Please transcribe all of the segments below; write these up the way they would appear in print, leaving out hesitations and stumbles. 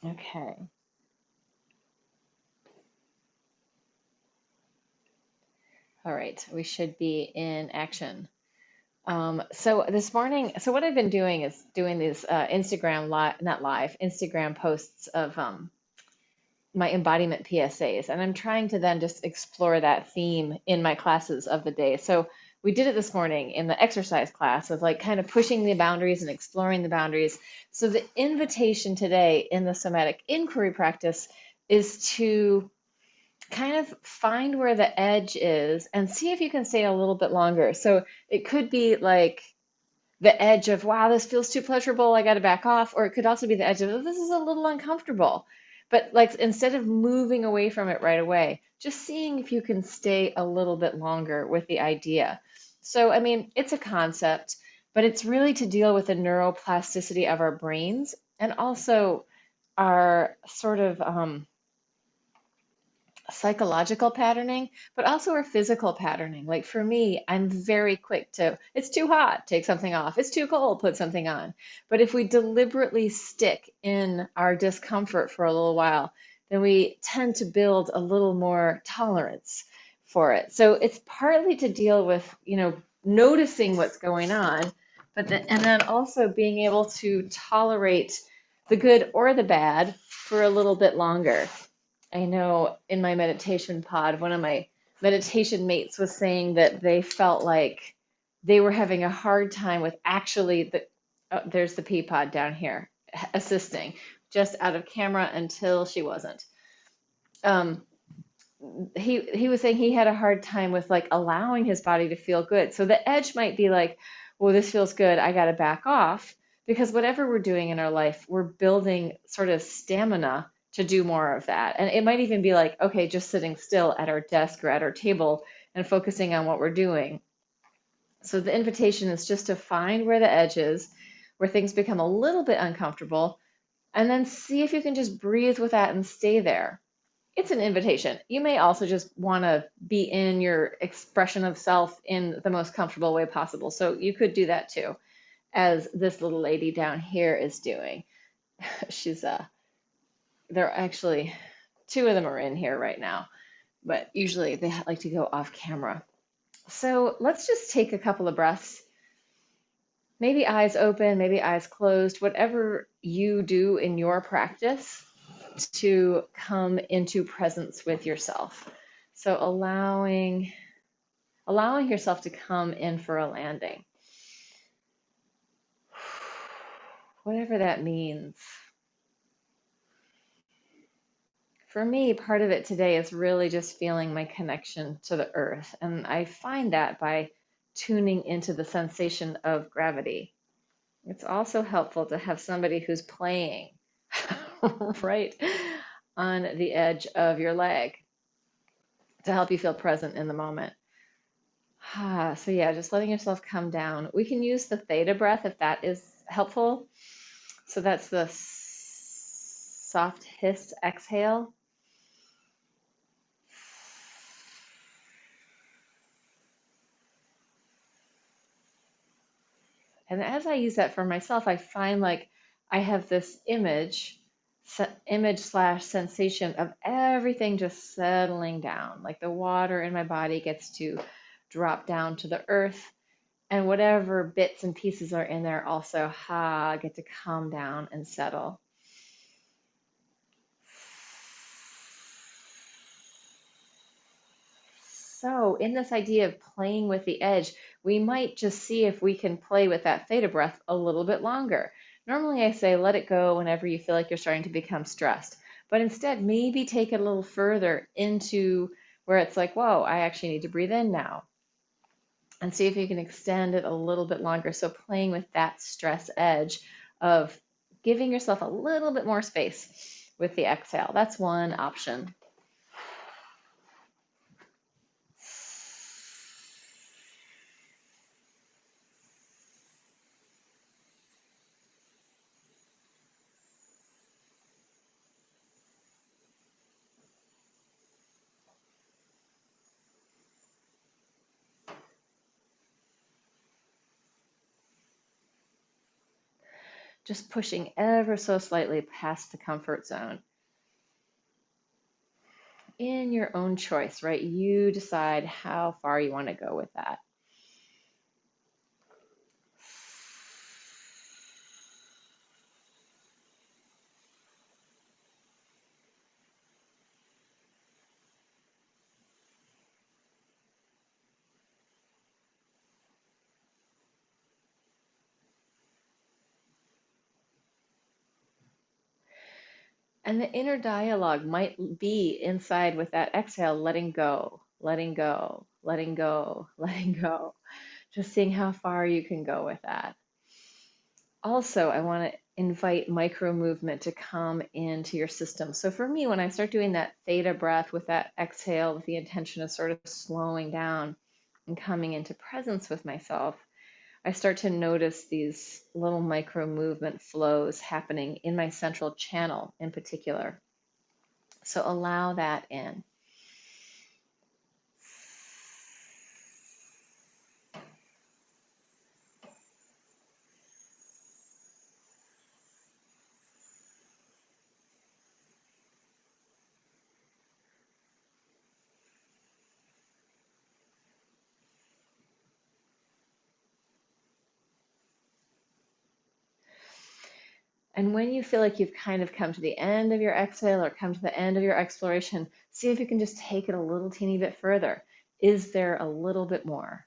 Okay. All right. We should be in action. So this morning, so what I've been doing is doing these Instagram live, not live, Instagram posts of my embodiment PSAs, and I'm trying to then just explore that theme in my classes of the day. So we did it this morning in the exercise class of like kind of pushing the boundaries and exploring the boundaries. So the invitation today in the somatic inquiry practice is to kind of find where the edge is and see if you can stay a little bit longer. So it could be like the edge of, wow, this feels too pleasurable, I got to back off. Or it could also be the edge of, oh, this is a little uncomfortable. But like instead of moving away from it right away, just seeing if you can stay a little bit longer with the idea. So, I mean, it's a concept, but it's really to deal with the neuroplasticity of our brains and also our sort of psychological patterning, but also our physical patterning. Like for me, I'm very quick to, it's too hot, take something off. It's too cold, put something on. But if we deliberately stick in our discomfort for a little while, then we tend to build a little more tolerance for it. So it's partly to deal with, noticing what's going on, but then, and then also being able to tolerate the good or the bad for a little bit longer. I know in my meditation pod, one of my meditation mates was saying that they felt like they were having a hard time with actually there's the pea pod down here assisting just out of camera until she wasn't. Um, he was saying he had a hard time with like allowing his body to feel good. So the edge might be like, well, this feels good, I got to back off because whatever we're doing in our life, we're building sort of stamina to do more of that. And it might even be like, okay, just sitting still at our desk or at our table and focusing on what we're doing. So the invitation is just to find where the edge is, where things become a little bit uncomfortable, and then see if you can just breathe with that and stay there. It's an invitation. You may also just want to be in your expression of self in the most comfortable way possible. So you could do that too, as this little lady down here is doing. She's they're actually two of them are in here right now, but usually they like to go off camera. So let's just take a couple of breaths. Maybe eyes open, maybe eyes closed, whatever you do in your practice to come into presence with yourself. So allowing yourself to come in for a landing. Whatever that means. For me, part of it today is really just feeling my connection to the earth. And I find that by tuning into the sensation of gravity. It's also helpful to have somebody who's playing right on the edge of your leg to help you feel present in the moment. So yeah, just letting yourself come down. We can use the theta breath if that is helpful. So that's the soft hiss exhale. And as I use that for myself, I find like I have this image slash sensation of everything just settling down. Like the water in my body gets to drop down to the earth, and whatever bits and pieces are in there also get to calm down and settle. So, in this idea of playing with the edge, we might just see if we can play with that theta breath a little bit longer. Normally, I say let it go whenever you feel like you're starting to become stressed, but instead, maybe take it a little further into where it's like, whoa, I actually need to breathe in now, and see if you can extend it a little bit longer. So, playing with that stress edge of giving yourself a little bit more space with the exhale. That's one option. just pushing ever so slightly past the comfort zone. In your own choice, right? You decide how far you want to go with that. And the inner dialogue might be inside with that exhale, letting go, letting go, letting go, letting go. Just seeing how far you can go with that. Also, I want to invite micro movement to come into your system. So for me, when I start doing that theta breath with that exhale, with the intention of sort of slowing down and coming into presence with myself, I start to notice these little micro movement flows happening in my central channel in particular. So allow that in. And when you feel like you've kind of come to the end of your exhale or come to the end of your exploration, see if you can just take it a little teeny bit further. Is there a little bit more?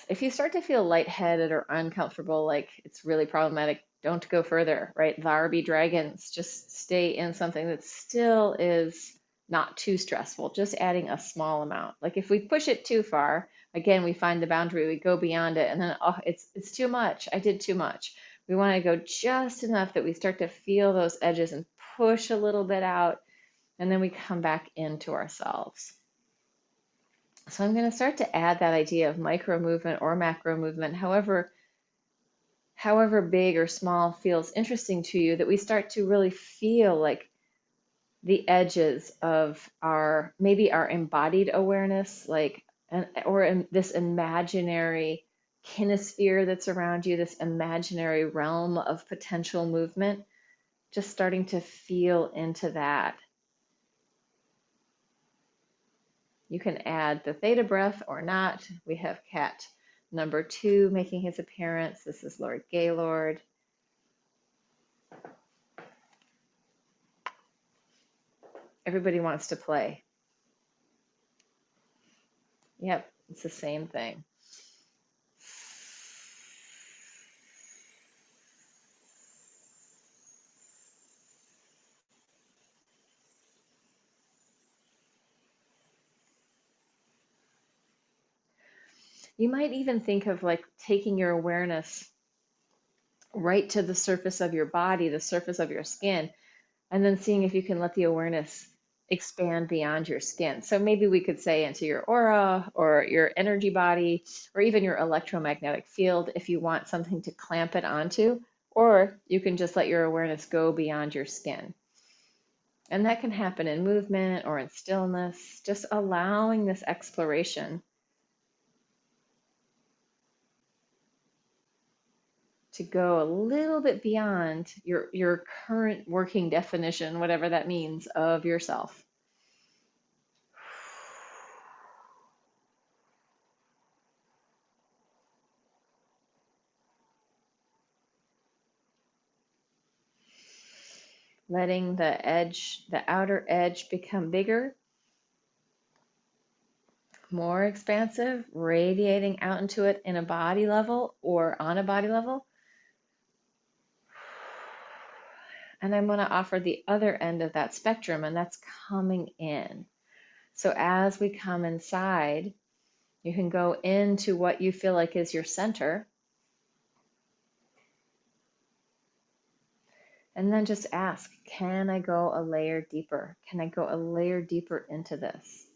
If you start to feel lightheaded or uncomfortable, like it's really problematic, don't go further, right? There be dragons. Just stay in something that still is not too stressful, just adding a small amount. Like if we push it too far, again, we find the boundary, we go beyond it, and then, oh, it's too much. I did too much. We want to go just enough that we start to feel those edges and push a little bit out, and then we come back into ourselves. So I'm going to start to add that idea of micro movement or macro movement, however big or small feels interesting to you, that we start to really feel like the edges of our, maybe our embodied awareness, like, or in this imaginary kinesphere that's around you, this imaginary realm of potential movement, just starting to feel into that. You can add the theta breath or not. We have cat number 2 making his appearance. This is Lord Gaylord. Everybody wants to play. Yep, it's the same thing. You might even think of like taking your awareness right to the surface of your body, the surface of your skin, and then seeing if you can let the awareness expand beyond your skin. So maybe we could say into your aura or your energy body or even your electromagnetic field if you want something to clamp it onto, or you can just let your awareness go beyond your skin. And that can happen in movement or in stillness, just allowing this exploration to go a little bit beyond your current working definition, whatever that means, of yourself. Letting the edge, the outer edge, become bigger, more expansive, radiating out into it in a body level or on a body level. And I'm going to offer the other end of that spectrum, and that's coming in. So as we come inside, you can go into what you feel like is your center. And then just ask, can I go a layer deeper? Can I go a layer deeper into this?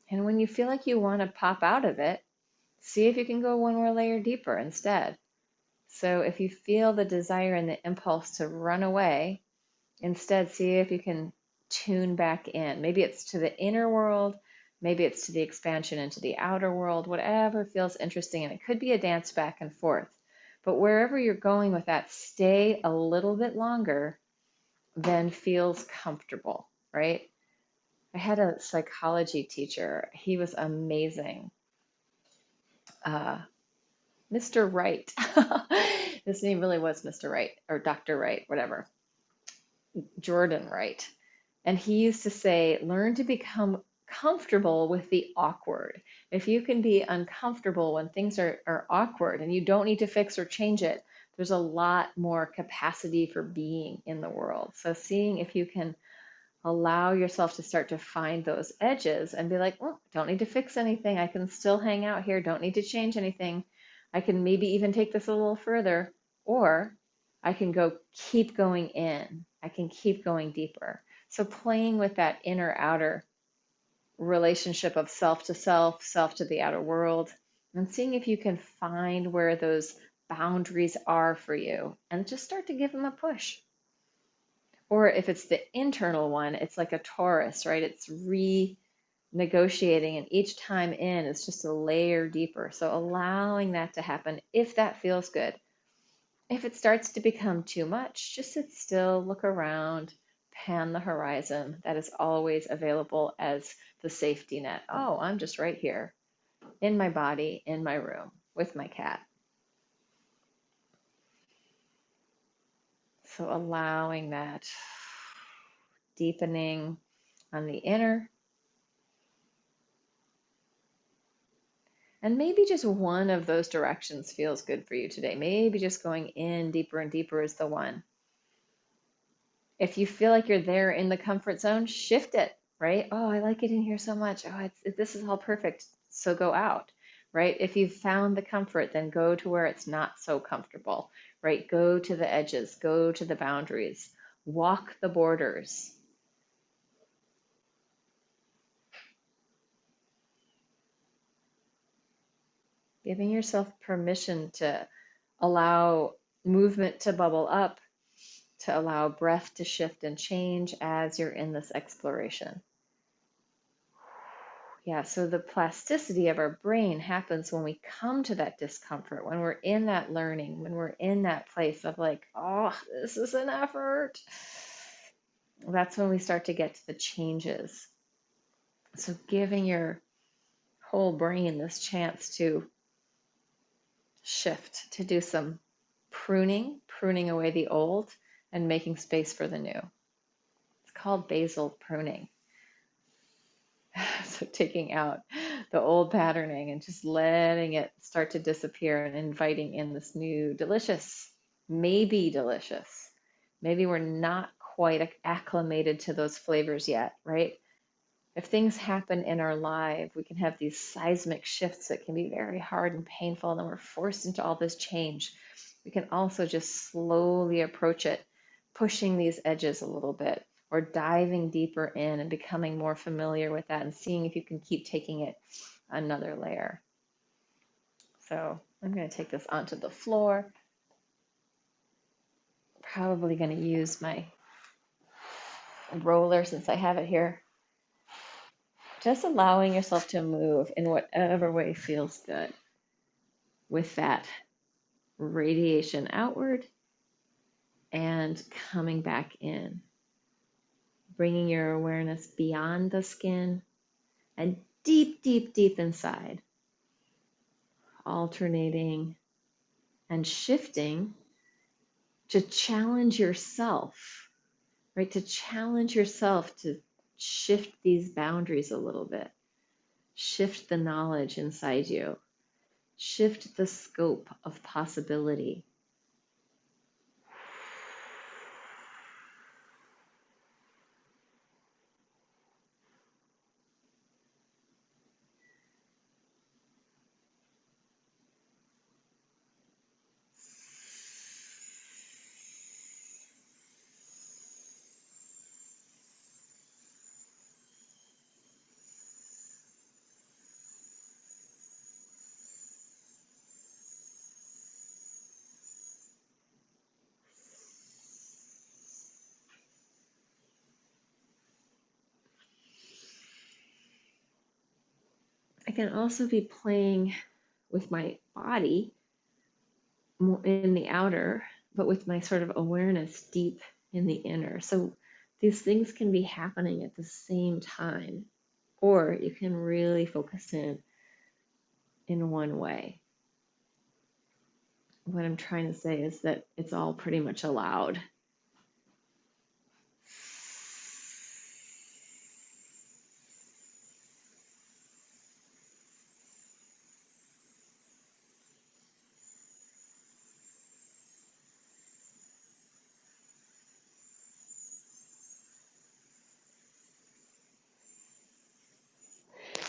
And when you feel like you want to pop out of it, see if you can go one more layer deeper instead. So if you feel the desire and the impulse to run away, instead see if you can tune back in. Maybe it's to the inner world, Maybe it's to the expansion into the outer world, whatever feels interesting. And it could be a dance back and forth. But wherever you're going with that, stay a little bit longer than feels comfortable, right? I had a psychology teacher. He was amazing. Mr. Wright. His name really was Mr. Wright or Dr. Wright, whatever. Jordan Wright. And he used to say, learn to become comfortable with the awkward. If you can be uncomfortable when things are awkward and you don't need to fix or change it, there's a lot more capacity for being in the world. So seeing if you can allow yourself to start to find those edges and be like, oh, don't need to fix anything. I can still hang out here. Don't need to change anything. I can maybe even take this a little further, or I can keep going in. I can keep going deeper. So playing with that inner outer relationship of self to self, self to the outer world, and seeing if you can find where those boundaries are for you and just start to give them a push. Or if it's the internal one, it's like a Taurus, right? It's renegotiating, and each time in, it's just a layer deeper. So allowing that to happen if that feels good. If it starts to become too much, just sit still, look around, pan the horizon. That is always available as the safety net. Oh, I'm just right here in my body, in my room with my cat. So allowing that deepening on the inner. And maybe just one of those directions feels good for you today. Maybe just going in deeper and deeper is the one. If you feel like you're there in the comfort zone, shift it, right? Oh, I like it in here so much. Oh, this is all perfect. So go out, right? If you've found the comfort, then go to where it's not so comfortable, right? Go to the edges, go to the boundaries, walk the borders. Giving yourself permission to allow movement to bubble up, to allow breath to shift and change as you're in this exploration. Yeah, so the plasticity of our brain happens when we come to that discomfort, when we're in that learning, when we're in that place of like, oh, this is an effort. That's when we start to get to the changes. So giving your whole brain this chance to shift, to do some pruning away the old and making space for the new. It's called basal pruning. So taking out the old patterning and just letting it start to disappear and inviting in this new delicious, maybe delicious. Maybe we're not quite acclimated to those flavors yet, right? If things happen in our life, we can have these seismic shifts that can be very hard and painful, and then we're forced into all this change. We can also just slowly approach it, pushing these edges a little bit, or diving deeper in and becoming more familiar with that and seeing if you can keep taking it another layer. So I'm going to take this onto the floor. Probably going to use my roller since I have it here. Just allowing yourself to move in whatever way feels good with that radiation outward and coming back in. Bringing your awareness beyond the skin and deep, deep, deep inside. Alternating and shifting to challenge yourself, right? To challenge yourself to shift these boundaries a little bit. Shift the knowledge inside you. Shift the scope of possibility. I can also be playing with my body more in the outer, but with my sort of awareness deep in the inner. So these things can be happening at the same time, or you can really focus in one way. What I'm trying to say is that it's all pretty much allowed.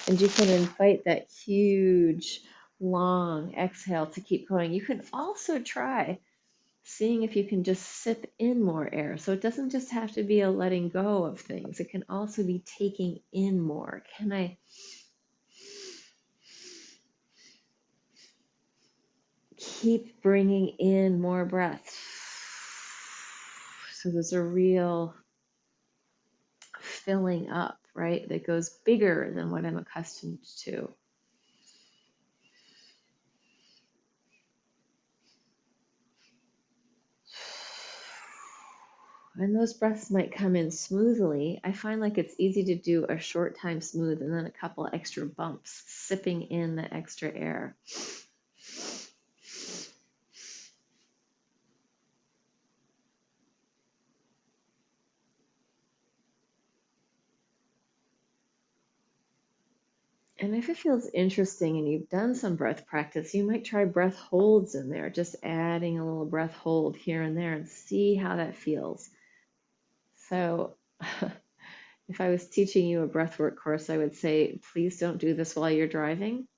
And you can invite that huge, long exhale to keep going. You can also try seeing if you can just sip in more air. So it doesn't just have to be a letting go of things, it can also be taking in more. Can I keep bringing in more breath? So there's a real filling up, right? That goes bigger than what I'm accustomed to. And those breaths might come in smoothly. I find like it's easy to do a short time smooth and then a couple extra bumps, sipping in the extra air. And if it feels interesting and you've done some breath practice, you might try breath holds in there, just adding a little breath hold here and there and see how that feels. So if I was teaching you a breathwork course, I would say, please don't do this while you're driving.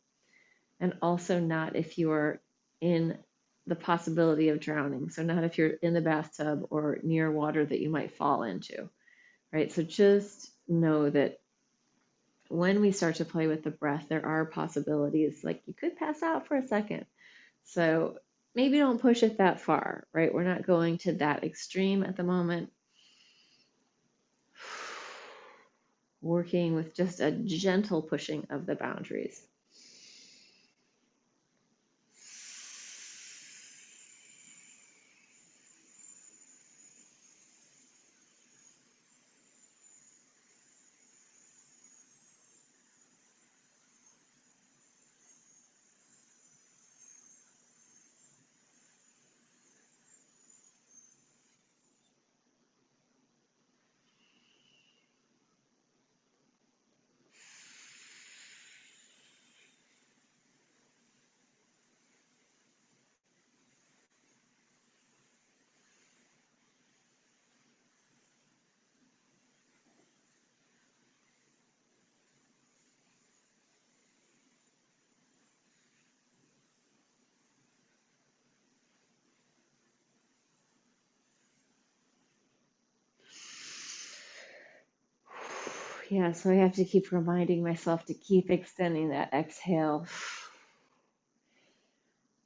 And also not if you are in the possibility of drowning. So not if you're in the bathtub or near water that you might fall into, right? So just know that when we start to play with the breath, there are possibilities, like you could pass out for a second. So maybe don't push it that far, right? We're not going to that extreme at the moment. Working with just a gentle pushing of the boundaries. Yeah, so I have to keep reminding myself to keep extending that exhale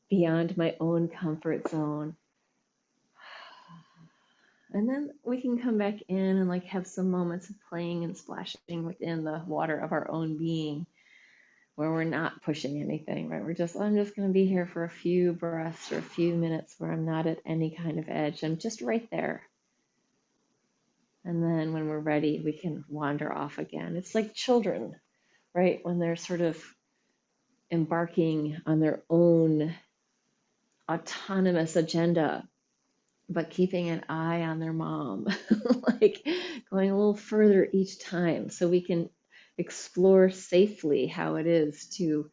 beyond my own comfort zone. And then we can come back in and like have some moments of playing and splashing within the water of our own being where we're not pushing anything, right? I'm just going to be here for a few breaths or a few minutes where I'm not at any kind of edge. I'm just right there. And then when we're ready, we can wander off again. It's like children, right? When they're sort of embarking on their own autonomous agenda, but keeping an eye on their mom, like going a little further each time so we can explore safely how it is to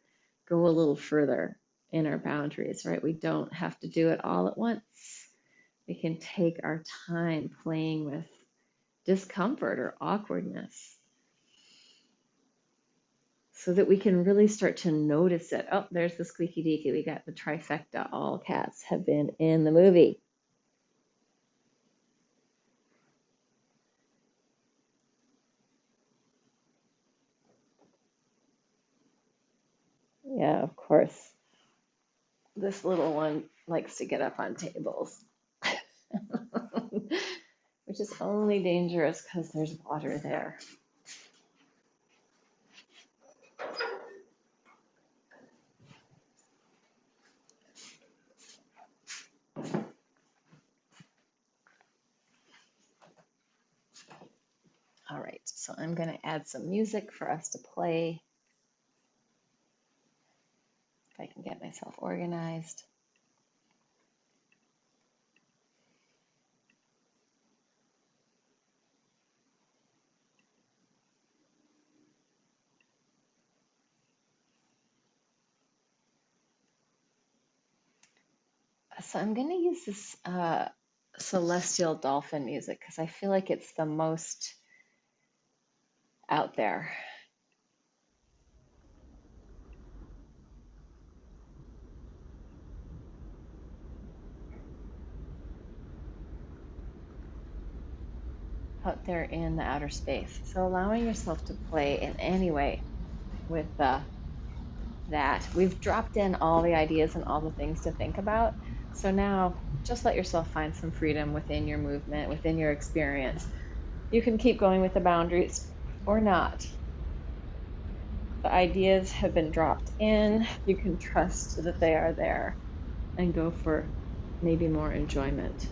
go a little further in our boundaries, right? We don't have to do it all at once. We can take our time playing with discomfort or awkwardness so that we can really start to notice it. Oh, there's the squeaky deaky. We got the trifecta. All cats have been in the movie. Yeah, of course. This little one likes to get up on tables, which is only dangerous because there's water there. So I'm going to add some music for us to play. If I can get myself organized. So I'm going to use this celestial dolphin music because I feel like it's the most out there. Out there in the outer space. So allowing yourself to play in any way with that. We've dropped in all the ideas and all the things to think about. So now just let yourself find some freedom within your movement, within your experience. You can keep going with the boundaries or not. The ideas have been dropped in. You can trust that they are there and go for maybe more enjoyment.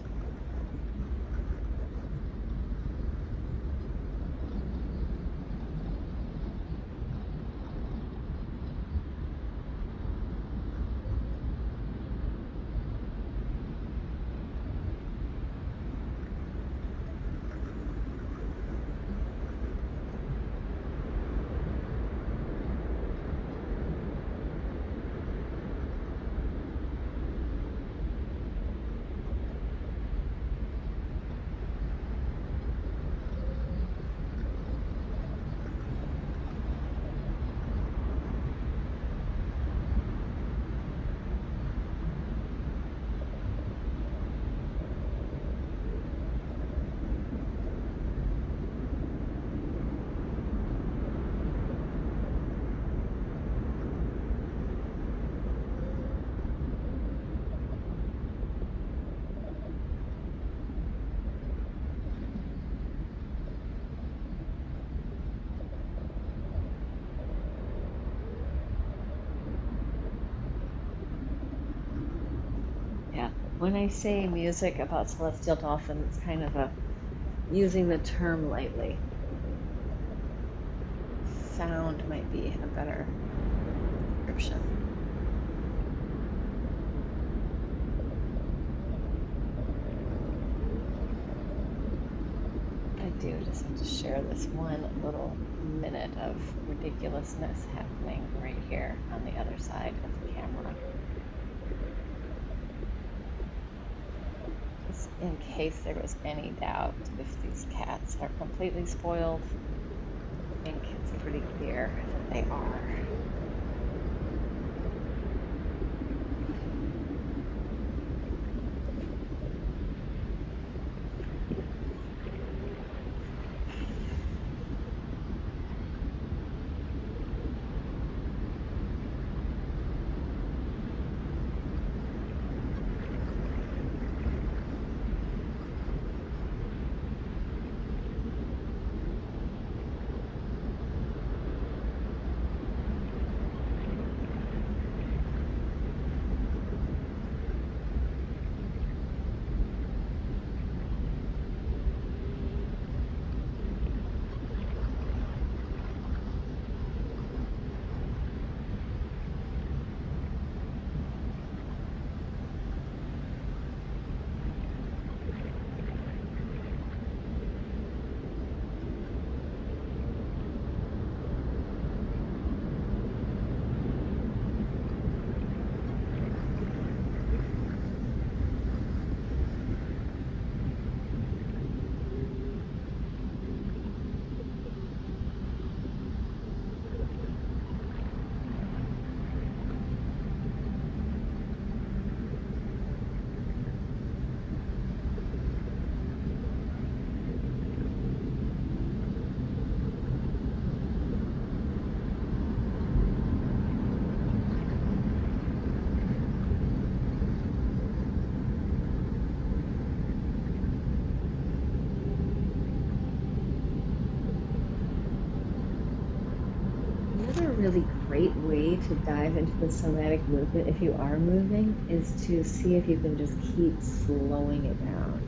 Yeah, when I say music about celestial dolphin, it's kind of using the term lightly. Sound might be a better description. I do just have to share this one little minute of ridiculousness happening right here on the other side of the camera. Just in case there was any doubt if these cats are completely spoiled, I think it's pretty clear that they are. Really great way to dive into the somatic movement if you are moving is to see if you can just keep slowing it down,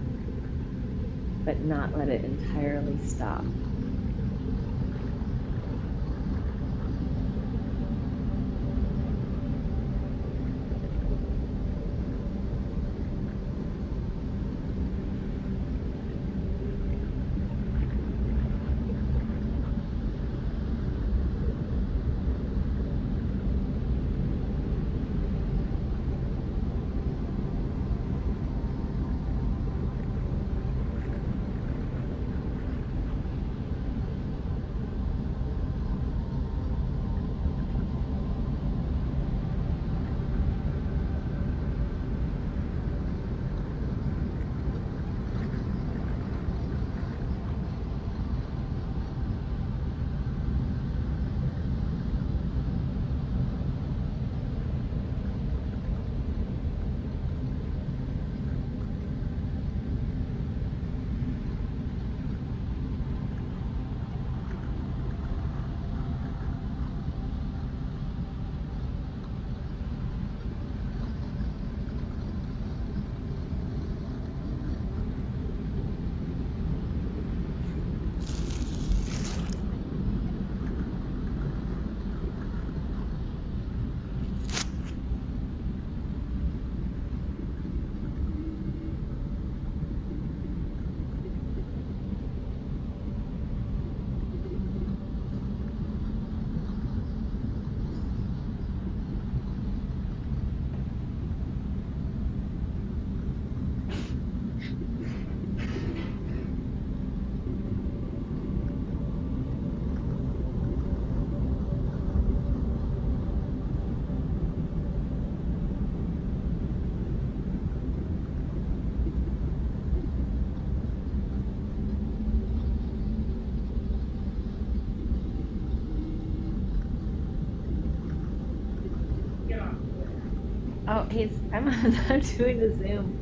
but not let it entirely stop. Oh, I'm I'm doing the Zoom.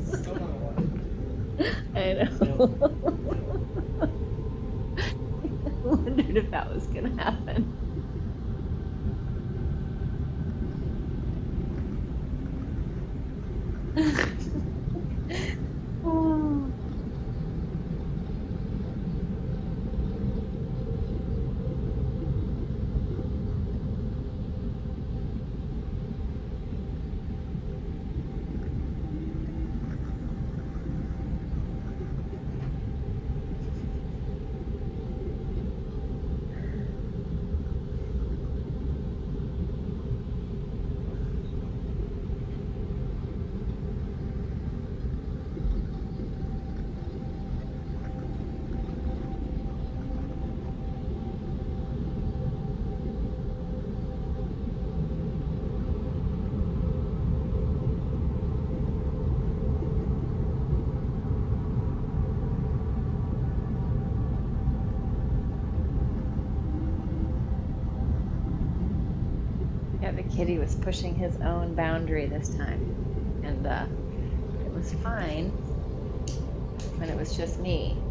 Still not alive. I No. know. I wondered if that was gonna happen. Oh. Yeah, the kitty was pushing his own boundary this time, and it was fine when it was just me.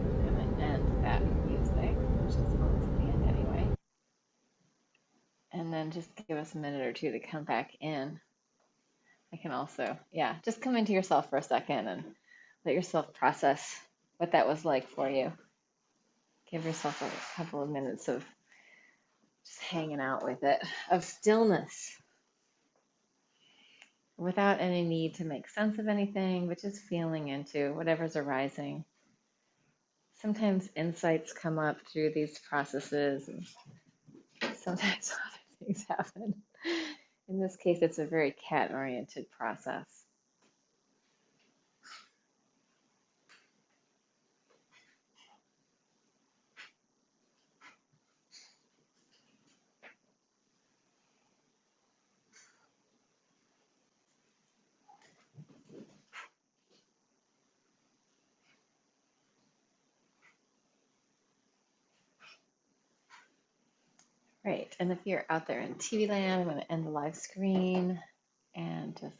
I'm gonna end that music, which is almost the end anyway, and then just give us a minute or two to come back in. I can also, yeah, just come into yourself for a second and let yourself process what that was like for you. Give yourself a couple of minutes of just hanging out with it, of stillness, without any need to make sense of anything, but just feeling into whatever's arising. Sometimes insights come up through these processes, and sometimes other things happen. In this case, it's a very cat-oriented process. Right, and if you're out there in TV land, I'm going to end the live screen and just